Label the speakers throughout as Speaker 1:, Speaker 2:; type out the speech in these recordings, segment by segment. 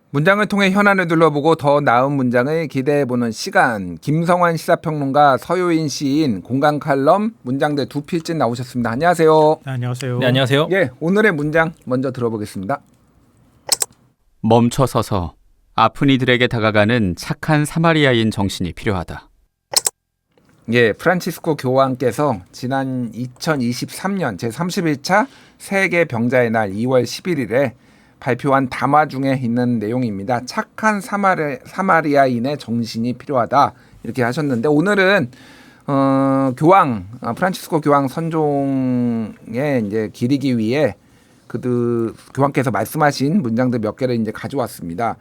Speaker 1: 문장을 통해 현안을 둘러보고 더 나은 문장을 기대해보는 시간. 김성환 시사평론가, 서효인 시인, 공간 칼럼, 문장들 두 필진 나오셨습니다. 안녕하세요.
Speaker 2: 네, 안녕하세요.
Speaker 3: 네, 안녕하세요.
Speaker 1: 예, 오늘의 문장 먼저 들어보겠습니다.
Speaker 4: 멈춰서서 아픈 이들에게 다가가는 착한 사마리아인 정신이 필요하다.
Speaker 1: 예, 프란치스코 교황께서 지난 2023년 제31차 세계 병자의 날 2월 11일에 발표한 담화 중에 있는 내용입니다. 착한 사마리아인의 정신이 필요하다 이렇게 하셨는데 오늘은 프란치스코 교황 선종에 이제 기리기 위해 교황께서 말씀하신 문장들 몇 개를 이제 가져왔습니다.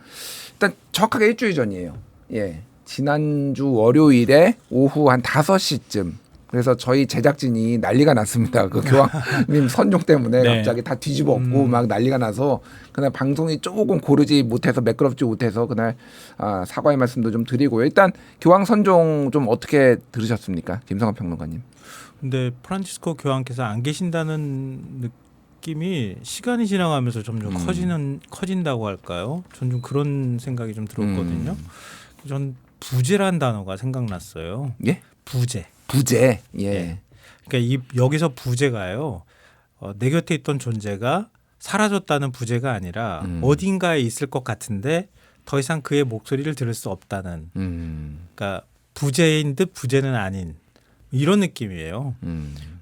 Speaker 1: 일단 정확하게 일주일 전이에요. 예, 지난주 월요일에 오후 한 5시쯤. 그래서 저희 제작진이 난리가 났습니다. 그 교황님 선종 때문에
Speaker 3: 네.
Speaker 1: 갑자기 다 뒤집어 엎고 막 난리가 나서 그날 방송이 조금 고르지 못해서 매끄럽지 못해서 그날 사과의 말씀도 좀 드리고요. 일단 교황 선종 좀 어떻게 들으셨습니까? 김성환 평론가님.
Speaker 2: 근데 프란치스코 교황께서 안 계신다는 느낌이 시간이 지나가면서 점점 커진다고 할까요? 전 좀 그런 생각이 좀 들었거든요. 전 부재란 단어가 생각났어요.
Speaker 1: 예?
Speaker 2: 부재.
Speaker 1: 부재. 예.
Speaker 2: 예. 그러니까 여기서 부재가요. 내 곁에 있던 존재가 사라졌다는 부재가 아니라 어딘가에 있을 것 같은데 더 이상 그의 목소리를 들을 수 없다는. 그러니까 부재인 듯 부재는 아닌 이런 느낌이에요.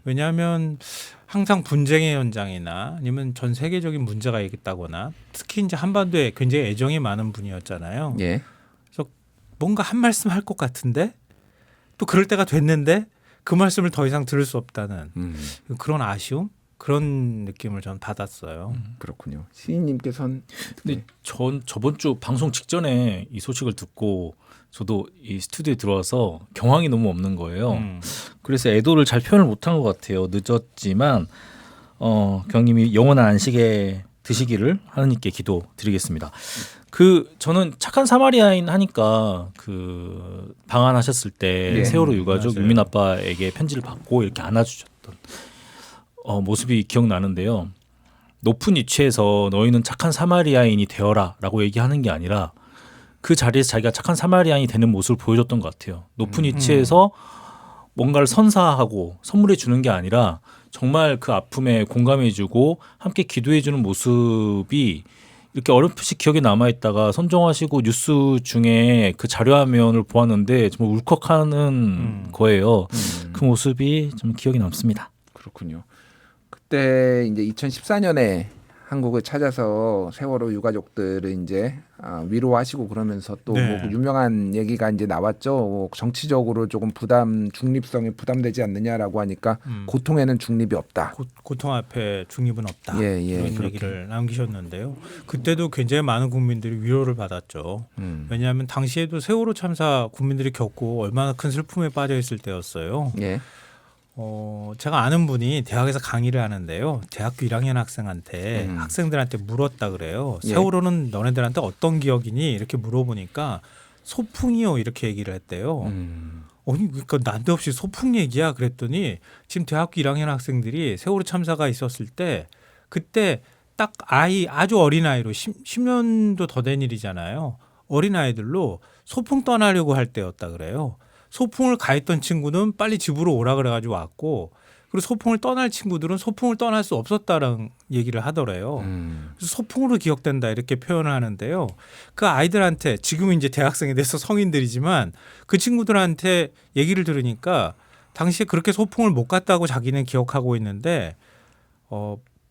Speaker 2: 왜냐하면 항상 분쟁의 현장이나 아니면 전 세계적인 문제가 있다거나 특히 이제 한반도에 굉장히 애정이 많은 분이었잖아요.
Speaker 1: 예.
Speaker 2: 그래서 뭔가 한 말씀 할 것 같은데 또 그럴 때가 됐는데 그 말씀을 더 이상 들을 수 없다는 그런 아쉬움? 그런 느낌을 전 받았어요.
Speaker 1: 그렇군요. 시인님께서는
Speaker 3: 근데 전 저번 주 방송 직전에 이 소식을 듣고 저도 이 스튜디오에 들어와서 경황이 너무 없는 거예요. 그래서 애도를 잘 표현을 못한 것 같아요. 늦었지만 경님이 영원한 안식에 드시기를 하느님께 기도드리겠습니다. 저는 착한 사마리아인 하니까 그 방한하셨을 때
Speaker 1: 네.
Speaker 3: 세월호 유가족
Speaker 2: 맞아요.
Speaker 3: 유민 아빠에게 편지를 받고 이렇게 안아주셨던 모습이 기억나는데요. 높은 위치에서 너희는 착한 사마리아인이 되어라라고 얘기하는 게 아니라 그 자리에서 자기가 착한 사마리아인이 되는 모습을 보여줬던 것 같아요. 높은 위치에서 뭔가를 선사하고 선물해 주는 게 아니라 정말 그 아픔에 공감해주고 함께 기도해주는 모습이 이렇게 어렴풋이 기억에 남아있다가 선정하시고 뉴스 중에 그 자료화면을 보았는데 정말 울컥하는 거예요. 그 모습이 좀 기억에 남습니다.
Speaker 1: 그렇군요. 그때 이제 2014년에 한국을 찾아서 세월호 유가족들을 이제 위로하시고 그러면서 또
Speaker 2: 네.
Speaker 1: 뭐 유명한 얘기가 이제 나왔죠. 뭐 정치적으로 조금 중립성이 부담되지 않느냐라고 하니까 고통에는 중립이 없다.
Speaker 2: 고통 앞에 중립은 없다.
Speaker 1: 예,
Speaker 2: 이런
Speaker 1: 그렇게.
Speaker 2: 얘기를 남기셨는데요. 그때도 굉장히 많은 국민들이 위로를 받았죠. 왜냐하면 당시에도 세월호 참사 국민들이 겪고 얼마나 큰 슬픔에 빠져 있을 때였어요.
Speaker 1: 예.
Speaker 2: 제가 아는 분이 대학에서 강의를 하는데요. 대학교 1학년 학생한테 학생들한테 물었다 그래요.
Speaker 1: 예.
Speaker 2: 세월호는 너네들한테 어떤 기억이니? 이렇게 물어보니까 소풍이요 이렇게 얘기를 했대요. 아니 그러니까 난데없이 소풍 얘기야 그랬더니 지금 대학교 1학년 학생들이 세월호 참사가 있었을 때 그때 딱 아주 어린 아이로 10년도 더 된 일이잖아요. 어린 아이들로 소풍 떠나려고 할 때였다 그래요. 소풍을 가했던 친구는 빨리 집으로 오라 그래가지고 왔고 그리고 소풍을 떠날 친구들은 소풍을 떠날 수 없었다라는 얘기를 하더래요. 그래서 소풍으로 기억된다 이렇게 표현을 하는데요. 그 아이들한테 지금은 이제 대학생이 돼서 성인들이지만 그 친구들한테 얘기를 들으니까 당시에 그렇게 소풍을 못 갔다고 자기는 기억하고 있는데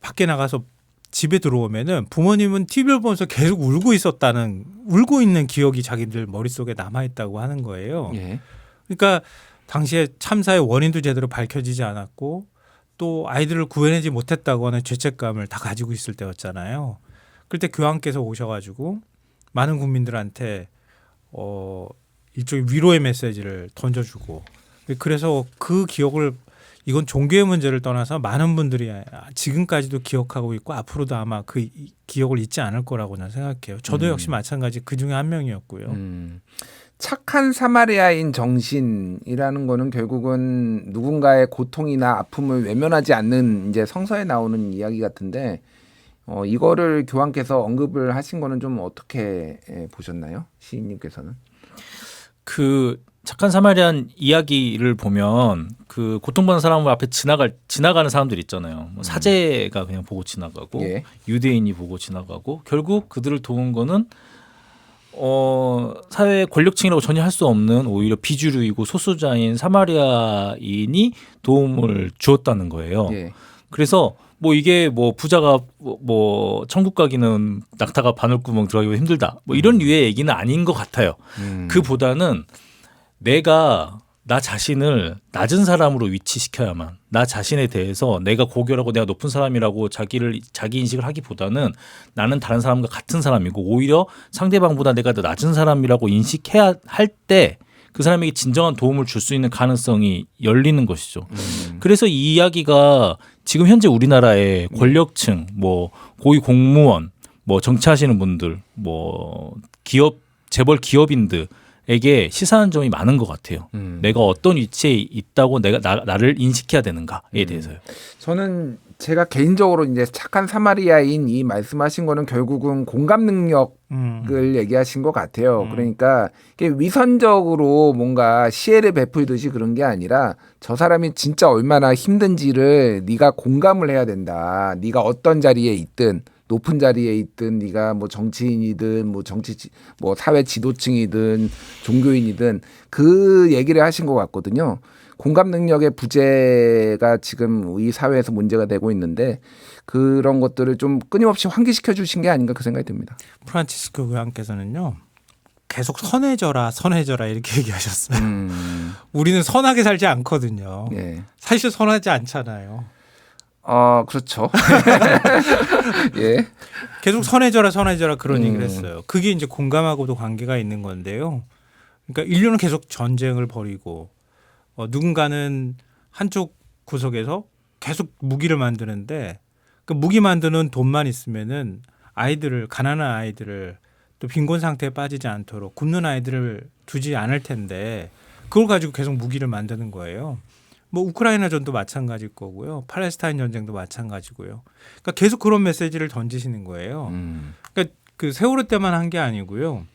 Speaker 2: 밖에 나가서 집에 들어오면은 부모님은 TV를 보면서 계속 울고 있는 기억이 자기들 머릿속에 남아있다고 하는 거예요.
Speaker 1: 예.
Speaker 2: 그러니까 당시에 참사의 원인도 제대로 밝혀지지 않았고 또 아이들을 구해내지 못했다고 하는 죄책감을 다 가지고 있을 때였잖아요. 그때 교황께서 오셔가지고 많은 국민들한테 일종의 위로의 메시지를 던져주고 그래서 그 기억을 이건 종교의 문제를 떠나서 많은 분들이 지금까지도 기억하고 있고 앞으로도 아마 그 기억을 잊지 않을 거라고 저는 생각해요. 저도 역시 마찬가지 그 중에 한 명이었고요.
Speaker 1: 착한 사마리아인 정신이라는 거는 결국은 누군가의 고통이나 아픔을 외면하지 않는 이제 성서에 나오는 이야기 같은데 이거를 교황께서 언급을 하신 거는 좀 어떻게 보셨나요? 시인님께서는?
Speaker 3: 그 착한 사마리안 이야기를 보면 그 고통받는 사람을 앞에 지나가는 사람들 있잖아요. 뭐 사제가 그냥 보고 지나가고
Speaker 1: 예.
Speaker 3: 유대인이 보고 지나가고 결국 그들을 도운 거는 사회 권력층이라고 전혀 할 수 없는 오히려 비주류이고 소수자인 사마리아인이 도움을 주었다는 거예요.
Speaker 1: 예.
Speaker 3: 그래서 뭐 이게 뭐 부자가 뭐 천국 가기는 낙타가 바늘구멍 들어가기가 힘들다. 뭐 이런 류의 얘기는 아닌 것 같아요. 그보다는 내가 나 자신을 낮은 사람으로 위치시켜야만 나 자신에 대해서 내가 고결하고 내가 높은 사람이라고 자기 인식을 하기보다는 나는 다른 사람과 같은 사람이고 오히려 상대방보다 내가 더 낮은 사람이라고 인식해야 할 때 그 사람에게 진정한 도움을 줄 수 있는 가능성이 열리는 것이죠. 그래서 이 이야기가 지금 현재 우리나라의 권력층, 뭐 고위 공무원, 뭐 정치하시는 분들, 뭐 재벌 기업인들에게 시사하는 점이 많은 것 같아요. 내가 어떤 위치에 있다고 내가 나를 인식해야 되는가에 대해서요.
Speaker 1: 저는 제가 개인적으로 이제 착한 사마리아인 이 말씀하신 거는 결국은 공감 능력을 얘기하신 것 같아요. 그러니까 이게 위선적으로 뭔가 시혜를 베풀듯이 그런 게 아니라 저 사람이 진짜 얼마나 힘든지를 네가 공감을 해야 된다. 네가 어떤 자리에 있든 높은 자리에 있든 네가 뭐 정치인이든 뭐 사회 지도층이든 종교인이든 그 얘기를 하신 것 같거든요. 공감 능력의 부재가 지금 이 사회에서 문제가 되고 있는데 그런 것들을 좀 끊임없이 환기시켜 주신 게 아닌가 그 생각이 듭니다.
Speaker 2: 프란치스코 교황께서는요. 계속 선해져라 이렇게 얘기하셨어요. 우리는 선하게 살지 않거든요.
Speaker 1: 예.
Speaker 2: 사실 선하지 않잖아요.
Speaker 1: 그렇죠. 예.
Speaker 2: 계속 선해져라 그런 얘기를 했어요. 그게 이제 공감하고도 관계가 있는 건데요. 그러니까 인류는 계속 전쟁을 벌이고 누군가는 한쪽 구석에서 계속 무기를 만드는데 그 무기 만드는 돈만 있으면은 가난한 아이들을 또 빈곤 상태에 빠지지 않도록 굶는 아이들을 두지 않을 텐데 그걸 가지고 계속 무기를 만드는 거예요. 뭐 우크라이나 전도 마찬가지일 거고요. 팔레스타인 전쟁도 마찬가지고요. 그러니까 계속 그런 메시지를 던지시는 거예요. 그러니까 그 세월호 때만 한 게 아니고요.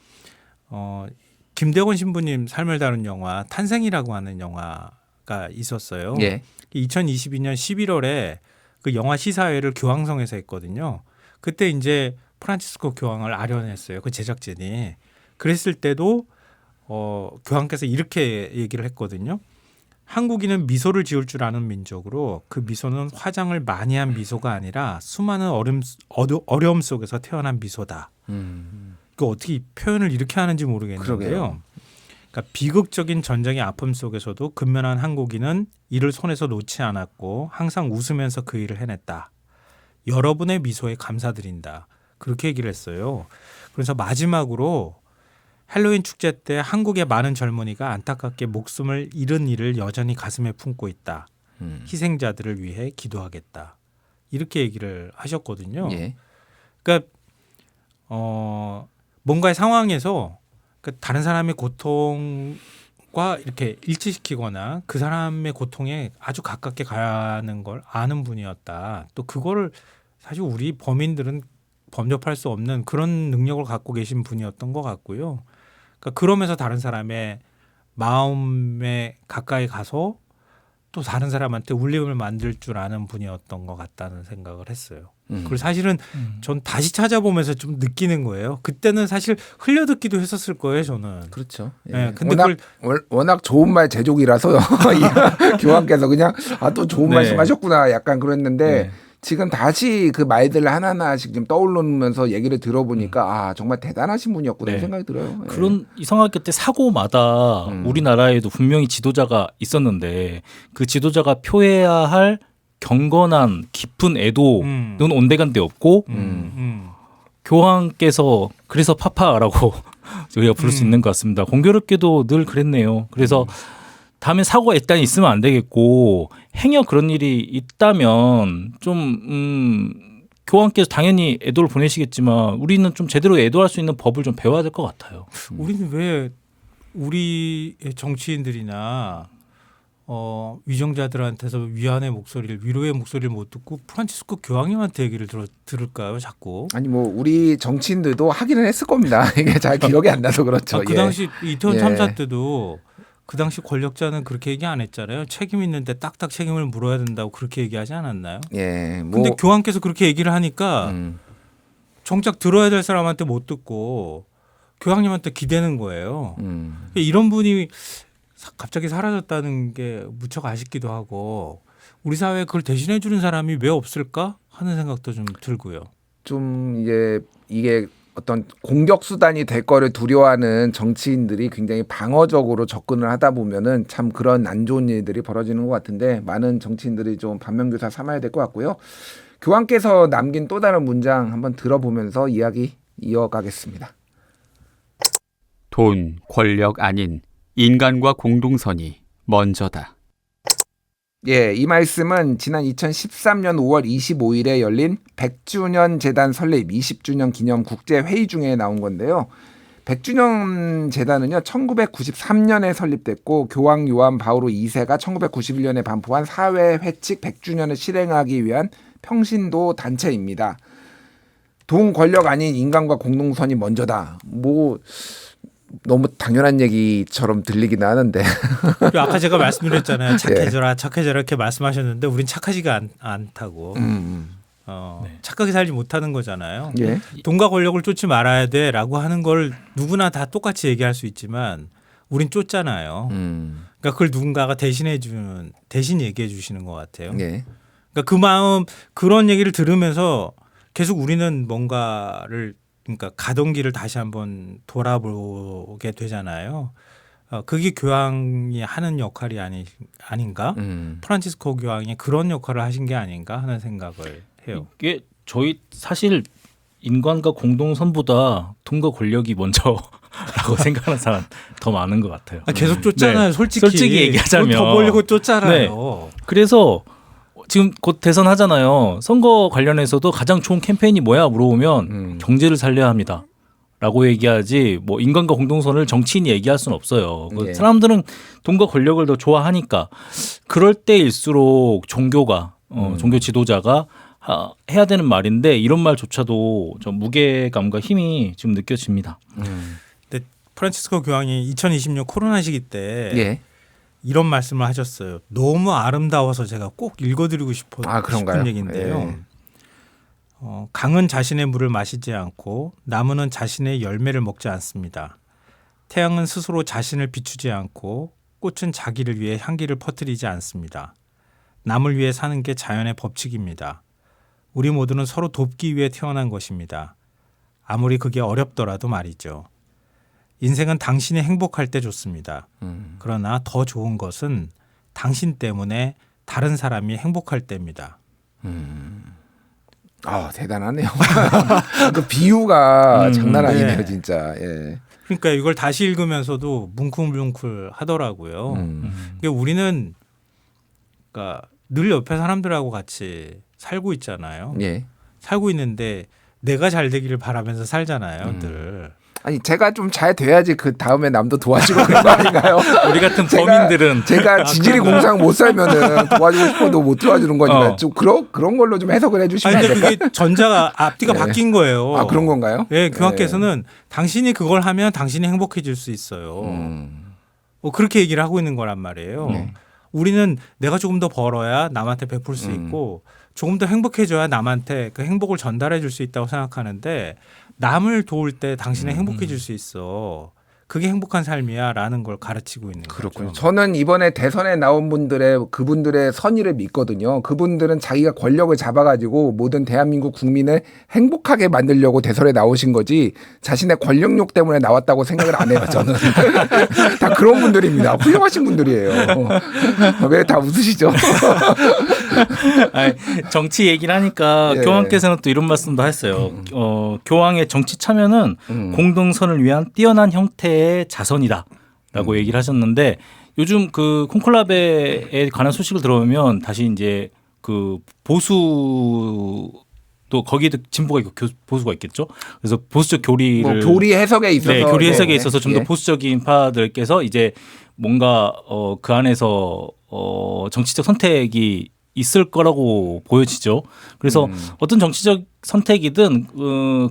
Speaker 2: 김대건 신부님 삶을 다룬 영화 탄생이라고 하는 영화가 있었어요.
Speaker 1: 예.
Speaker 2: 2022년 11월에 그 영화 시사회를 교황성에서 했거든요. 그때 이제 프란치스코 교황을 아련했어요. 그 제작진이. 그랬을 때도 교황께서 이렇게 얘기를 했거든요. 한국인은 미소를 지을 줄 아는 민족으로 그 미소는 화장을 많이 한 미소가 아니라 수많은 어려움 속에서 태어난 미소다. 그 어떻게 표현을 이렇게 하는지 모르겠는데요.
Speaker 1: 그러게요.
Speaker 2: 그러니까 비극적인 전쟁의 아픔 속에서도 근면한 한국인은 이를 손에서 놓지 않았고 항상 웃으면서 그 일을 해냈다. 여러분의 미소에 감사드린다. 그렇게 얘기를 했어요. 그래서 마지막으로 헬로윈 축제 때 한국의 많은 젊은이가 안타깝게 목숨을 잃은 일을 여전히 가슴에 품고 있다. 희생자들을 위해 기도하겠다. 이렇게 얘기를 하셨거든요.
Speaker 1: 예.
Speaker 2: 그러니까 뭔가의 상황에서 다른 사람의 고통과 이렇게 일치시키거나 그 사람의 고통에 아주 가깝게 가는 걸 아는 분이었다. 또 그거를 사실 우리 범인들은 범접할 수 없는 그런 능력을 갖고 계신 분이었던 것 같고요. 그러니까 그러면서 다른 사람의 마음에 가까이 가서 또 다른 사람한테 울림을 만들 줄 아는 분이었던 것 같다는 생각을 했어요. 그리고 사실은 전 다시 찾아보면서 좀 느끼는 거예요. 그때는 사실 흘려듣기도 했었을 거예요, 저는.
Speaker 1: 그렇죠. 예.
Speaker 2: 네, 근데
Speaker 1: 워낙 좋은 말 제조기라서요. 교황께서 그냥 또 좋은
Speaker 3: 네.
Speaker 1: 말씀하셨구나 약간 그랬는데
Speaker 3: 네.
Speaker 1: 지금 다시 그 말들을 하나하나씩 좀 떠오르면서 얘기를 들어보니까 정말 대단하신 분이었구나
Speaker 3: 네.
Speaker 1: 생각이 들어요. 예.
Speaker 3: 그런 이상하게 때 사고마다 우리나라에도 분명히 지도자가 있었는데 그 지도자가 표해야 할 경건한 깊은 애도는 온데간데 없고 교황께서 그래서 파파라고 우리가 부를 수 있는 것 같습니다. 공교롭게도 늘 그랬네요. 그래서 다음에 사고가 일단 있으면 안 되겠고 행여 그런 일이 있다면 좀 교황께서 당연히 애도를 보내시겠지만 우리는 좀 제대로 애도할 수 있는 법을 좀 배워야 될 것 같아요.
Speaker 2: 우리는 왜 우리의 정치인들이나 위정자들한테서 위안의 목소리를 위로의 목소리를 못 듣고 프란치스코 교황님한테 얘기를 들을까요? 자꾸.
Speaker 1: 아니 뭐 우리 정치인들도 하기는 했을 겁니다. 이게 잘 기억이 안 나서 그렇죠.
Speaker 2: 그
Speaker 1: 예.
Speaker 2: 당시 이태원
Speaker 1: 예.
Speaker 2: 참사 때도 그 당시 권력자는 그렇게 얘기 안 했잖아요. 책임 있는데 딱딱 책임을 물어야 된다고 그렇게 얘기하지 않았나요?
Speaker 1: 예. 뭐
Speaker 2: 근데 교황께서 그렇게 얘기를 하니까
Speaker 1: 음.
Speaker 2: 정작 들어야 될 사람한테 못 듣고 교황님한테 기대는 거예요. 이런 분이 갑자기 사라졌다는 게 무척 아쉽기도 하고 우리 사회에 그걸 대신해 주는 사람이 왜 없을까 하는 생각도 좀 들고요.
Speaker 1: 좀 이게 어떤 공격 수단이 될 거를 두려워하는 정치인들이 굉장히 방어적으로 접근을 하다 보면은 참 그런 안 좋은 일들이 벌어지는 것 같은데 많은 정치인들이 좀 반면교사 삼아야 될 것 같고요. 교황께서 남긴 또 다른 문장 한번 들어보면서 이야기 이어가겠습니다.
Speaker 4: 돈, 권력 아닌 인간과 공동선이 먼저다.
Speaker 1: 예, 이 말씀은 지난 2013년 5월 25일에 열린 100주년 재단 설립 20주년 기념 국제회의 중에 나온 건데요. 100주년 재단은요, 1993년에 설립됐고 교황 요한 바오로 2세가 1991년에 반포한 사회 회칙 100주년을 실행하기 위한 평신도 단체입니다. 돈, 권력 아닌 인간과 공동선이 먼저다. 뭐 너무 당연한 얘기처럼 들리긴 하는데.
Speaker 2: 그리고 아까 제가 말씀드렸잖아요. 착해져라, 착해져라 이렇게 말씀하셨는데 우린 착하지가 않다고. 착하게 살지 못하는 거잖아요.
Speaker 1: 예.
Speaker 2: 돈과 권력을 쫓지 말아야 돼라고 하는 걸 누구나 다 똑같이 얘기할 수 있지만 우린 쫓잖아요. 그러니까 그걸 누군가가 대신 얘기해 주시는 것 같아요.
Speaker 1: 예.
Speaker 2: 그러니까 그 마음 그런 얘기를 들으면서 계속 우리는 뭔가를 그러니까 가던 길을 다시 한번 돌아보게 되잖아요. 그게 교황이 하는 역할이 아닌가? 프란치스코 교황이 그런 역할을 하신 게 아닌가 하는 생각을 해요.
Speaker 3: 이게 저희 사실 인간과 공동선보다 돈과 권력이 먼저라고 생각하는 사람 더 많은 것 같아요.
Speaker 2: 계속 쫓잖아요.
Speaker 3: 네.
Speaker 2: 솔직히
Speaker 3: 얘기하자면
Speaker 2: 더 벌리고 쫓잖아요.
Speaker 3: 네. 그래서 지금 곧 대선 하잖아요. 선거 관련해서도 가장 좋은 캠페인이 뭐야 물어보면 경제를 살려야 합니다. 라고 얘기하지 뭐 인간과 공동선을 정치인이 얘기할 수는 없어요.
Speaker 1: 예.
Speaker 3: 사람들은 돈과 권력을 더 좋아하니까 그럴 때일수록 종교가 종교 지도자가 해야 되는 말인데 이런 말조차도 좀 무게감과 힘이 지금 느껴집니다.
Speaker 2: 근데 프란치스코 교황이 2020년 코로나 시기 때
Speaker 1: 예.
Speaker 2: 이런 말씀을 하셨어요. 너무 아름다워서 제가 꼭 읽어드리고 싶은
Speaker 1: 그런가요?
Speaker 2: 얘기인데요.
Speaker 1: 예.
Speaker 2: 강은 자신의 물을 마시지 않고 나무는 자신의 열매를 먹지 않습니다. 태양은 스스로 자신을 비추지 않고 꽃은 자기를 위해 향기를 퍼뜨리지 않습니다. 남을 위해 사는 게 자연의 법칙입니다. 우리 모두는 서로 돕기 위해 태어난 것입니다. 아무리 그게 어렵더라도 말이죠. 인생은 당신이 행복할 때 좋습니다. 그러나 더 좋은 것은 당신 때문에 다른 사람이 행복할 때입니다.
Speaker 1: 대단하네요. 그 비유가 장난 아니네요, 진짜. 예.
Speaker 2: 그러니까 이걸 다시 읽으면서도 뭉클뭉클 하더라고요. 그러니까 우리는 그러니까 늘 옆에 사람들하고 같이 살고 있잖아요.
Speaker 1: 예.
Speaker 2: 살고 있는데 내가 잘 되기를 바라면서 살잖아요, 늘.
Speaker 1: 아니 제가 좀 잘 돼야지 그 다음에 남도 도와주고 그런 거 아닌가요?
Speaker 3: 우리 같은 범인들은
Speaker 1: 제가 지질이 공상 못 살면은 도와주고 싶어도 못 도와주는 거니까 좀 그런 걸로 좀 해석을 해주시면 안
Speaker 2: 아니,
Speaker 1: 될까요?
Speaker 2: 근데 그게 전자가 앞뒤가
Speaker 1: 네.
Speaker 2: 바뀐 거예요.
Speaker 1: 그런 건가요?
Speaker 2: 예, 교황께서는 당신이 그걸 하면 당신이 행복해질 수 있어요. 그렇게 얘기를 하고 있는 거란 말이에요.
Speaker 1: 네.
Speaker 2: 우리는 내가 조금 더 벌어야 남한테 베풀 수 있고 조금 더 행복해져야 남한테 그 행복을 전달해 줄 수 있다고 생각하는데 남을 도울 때 당신은 행복해질 수 있어. 그게 행복한 삶이야라는 걸 가르치고 있는
Speaker 1: 그렇군요.
Speaker 2: 거죠.
Speaker 1: 저는 이번에 대선에 나온 그분들의 선의를 믿거든요. 그분들은 자기가 권력을 잡아가지고 모든 대한민국 국민을 행복하게 만들려고 대선에 나오신 거지 자신의 권력욕 때문에 나왔다고 생각을 안 해요. 저는 다 그런 분들입니다. 훌륭하신 분들이에요. 왜 다 웃으시죠?
Speaker 3: 아니, 정치 얘기를 하니까
Speaker 1: 예.
Speaker 3: 교황께서는 또 이런 말씀도 했어요. 교황의 정치 참여는 공동선을 위한 뛰어난 형태의 자선이다라고 얘기를 하셨는데 요즘 그 콘클라베에 관한 소식을 들어보면 다시 이제 그 보수 또 거기에도 진보가 있고 보수가 있겠죠. 그래서 보수적 교리를
Speaker 1: 뭐 교리 해석에 있어서
Speaker 3: 네, 교리 해석에
Speaker 1: 네.
Speaker 3: 있어서 좀 더
Speaker 1: 예.
Speaker 3: 보수적인 파들께서 이제 뭔가 그 안에서 정치적 선택이 있을 거라고 보여지죠. 그래서 어떤 정치적 선택이든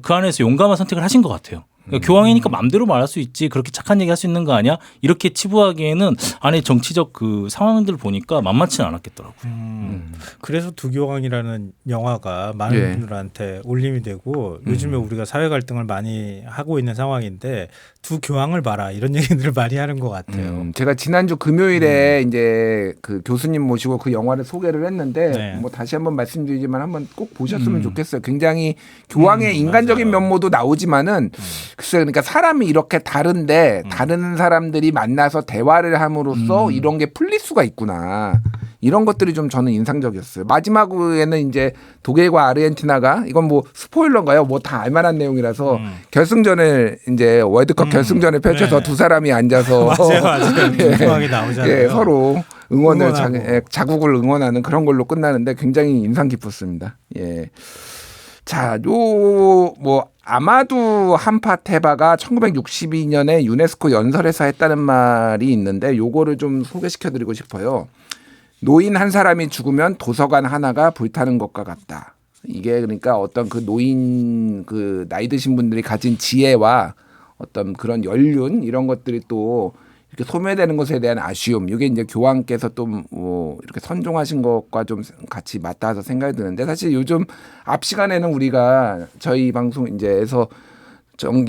Speaker 3: 그 안에서 용감한 선택을 하신 것 같아요. 그러니까 교황이니까 마음대로 말할 수 있지 그렇게 착한 얘기 할 수 있는 거 아니야? 이렇게 치부하기에는 안에 정치적 그 상황들을 보니까 만만치는 않았겠더라고요.
Speaker 2: 그래서 두 교황이라는 영화가 많은
Speaker 1: 예.
Speaker 2: 분들한테 올림이 되고 요즘에 우리가 사회 갈등을 많이 하고 있는 상황인데 두 교황을 봐라 이런 얘기들을 많이 하는 것 같아요.
Speaker 1: 제가 지난주 금요일에 이제 그 교수님 모시고 그 영화를 소개를 했는데
Speaker 2: 네.
Speaker 1: 뭐 다시 한번 말씀드리지만 한번 꼭 보셨으면 좋겠어요. 굉장히 교황의 인간적인
Speaker 2: 맞아요.
Speaker 1: 면모도 나오지만은 글쎄 그러니까 사람이 이렇게 다른데 다른 사람들이 만나서 대화를 함으로써 이런 게 풀릴 수가 있구나. 이런 것들이 좀 저는 인상적이었어요. 마지막에는 이제 독일과 아르헨티나가 이건 뭐 스포일러인가요? 뭐 다 알만한 내용이라서 결승전을 이제 월드컵 결승전을 펼쳐서
Speaker 2: 네.
Speaker 1: 두 사람이 앉아서
Speaker 2: 맞아요. 두 교황이 나오잖아요.
Speaker 1: 예, 서로 응원을
Speaker 2: 응원하고.
Speaker 1: 자국을 응원하는 그런 걸로 끝나는데 굉장히 인상 깊었습니다. 예. 자, 요 뭐 아마두 한파테바가 1962년에 유네스코 연설에서 했다는 말이 있는데 요거를 좀 소개시켜 드리고 싶어요. 노인 한 사람이 죽으면 도서관 하나가 불타는 것과 같다. 이게 그러니까 어떤 그 노인 그 나이 드신 분들이 가진 지혜와 어떤 그런 연륜 이런 것들이 또 이렇게 소멸되는 것에 대한 아쉬움. 이게 이제 교황께서 또 뭐 이렇게 선종하신 것과 좀 같이 맞닿아서 생각이 드는데 사실 요즘 앞 시간에는 우리가 저희 방송 이제에서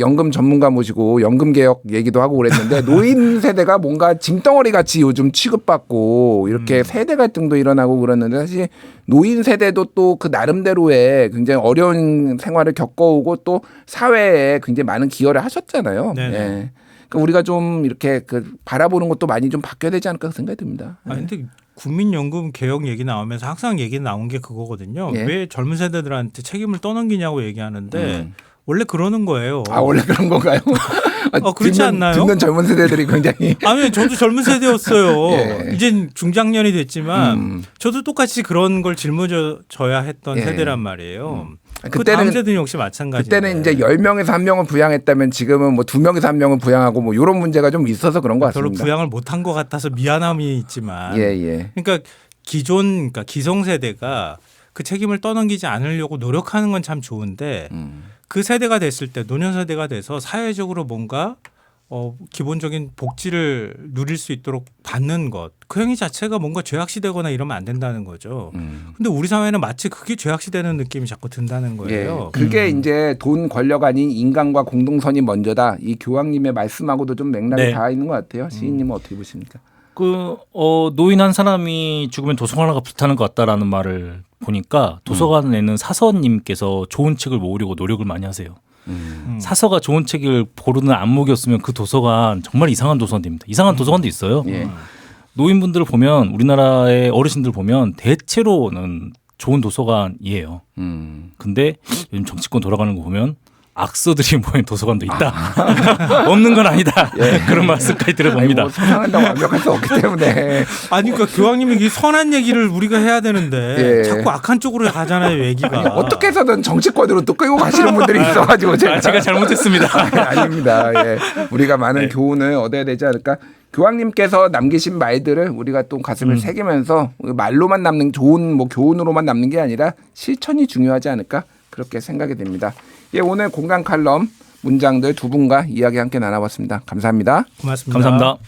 Speaker 1: 연금 전문가 모시고 연금 개혁 얘기도 하고 그랬는데 노인 세대가 뭔가 짐덩어리 같이 요즘 취급받고 이렇게 세대 갈등도 일어나고 그러는데 사실 노인 세대도 또 그 나름대로의 굉장히 어려운 생활을 겪어오고 또 사회에 굉장히 많은 기여를 하셨잖아요.
Speaker 2: 네네.
Speaker 1: 예. 그러니까 우리가 좀 이렇게 그 바라보는 것도 많이 좀 바뀌어야 되지 않을까 생각이 듭니다.
Speaker 2: 아 근데 국민연금 개혁 얘기 나오면서 항상 얘기 나온 게 그거거든요.
Speaker 1: 예.
Speaker 2: 왜 젊은 세대들한테 책임을 떠넘기냐고 얘기하는데 원래 그러는 거예요.
Speaker 1: 아 원래 그런 건가요?
Speaker 2: 그렇지 않나요?
Speaker 1: 듣는 젊은 세대들이 굉장히
Speaker 2: 아니 저도 젊은 세대였어요.
Speaker 1: 예.
Speaker 2: 이젠 중장년이 됐지만 저도 똑같이 그런 걸 짊어져야 했던
Speaker 1: 예.
Speaker 2: 세대란 말이에요. 그
Speaker 1: 그때는-
Speaker 2: 다음 세대는 역시 마찬가지인데.
Speaker 1: 그때는 이제 10명에서 1명을 부양했다면 지금은 뭐 2명에서 1명을 부양하고 뭐 이런 문제가 좀 있어서 그런 것
Speaker 2: 별로
Speaker 1: 같습니다.
Speaker 2: 부양을 못한 것 같아서 미안함이 있지만
Speaker 1: 예, 예.
Speaker 2: 그러니까 그러니까 기성세대가 그 책임을 떠넘기지 않으려고 노력하는 건 참 좋은데 그 세대가 됐을 때 노년 세대가 돼서 사회적으로 뭔가 기본적인 복지를 누릴 수 있도록 받는 것. 그 행위 자체가 뭔가 죄악시되거나 이러면 안 된다는 거죠. 근데 우리 사회는 마치 그게 죄악시되는 느낌이 자꾸 든다는
Speaker 1: 예.
Speaker 2: 거예요.
Speaker 1: 그게 이제 돈 권력 아닌 인간과 공동선이 먼저다. 이 교황님의 말씀하고도 좀 맥락이
Speaker 3: 네.
Speaker 1: 닿아 있는 것 같아요. 시인님은 어떻게 보십니까?
Speaker 3: 노인 한 사람이 죽으면 도서관 하나가 불타는 것 같다라는 말을 보니까 도서관에는 사서님께서 좋은 책을 모으려고 노력을 많이 하세요. 사서가 좋은 책을 고르는 안목이었으면 그 도서관 정말 이상한 도서관입니다. 이상한 도서관도 있어요.
Speaker 1: 예.
Speaker 3: 노인분들을 보면 우리나라의 어르신들 보면 대체로는 좋은 도서관이에요. 근데 요즘 정치권 돌아가는 거 보면 악서들이 모인 도서관도 있다. 없는 건 아니다. 그런 말씀까지 들어봅니다.
Speaker 1: 아니, 뭐 소상한다고 완벽할 수 없기 때문에
Speaker 2: 아니 그러니까 교황님이 이 선한 얘기를 우리가 해야 되는데
Speaker 1: 예.
Speaker 2: 자꾸 악한 쪽으로 가잖아요 얘기가.
Speaker 1: 어떻게 해서든 정치권으로 또 끌고 가시는 분들이 있어가지고
Speaker 3: 제가 잘못했습니다.
Speaker 1: 아닙니다. 예. 우리가 많은 교훈을 얻어야 되지 않을까. 교황님께서 남기신 말들을 우리가 또 가슴을 새기면서 말로만 남는 좋은 뭐 교훈으로만 남는 게 아니라 실천이 중요하지 않을까 그렇게 생각이 됩니다. 예, 오늘 공간 칼럼 문장들 두 분과 이야기 함께 나눠봤습니다. 감사합니다.
Speaker 2: 고맙습니다.
Speaker 3: 감사합니다.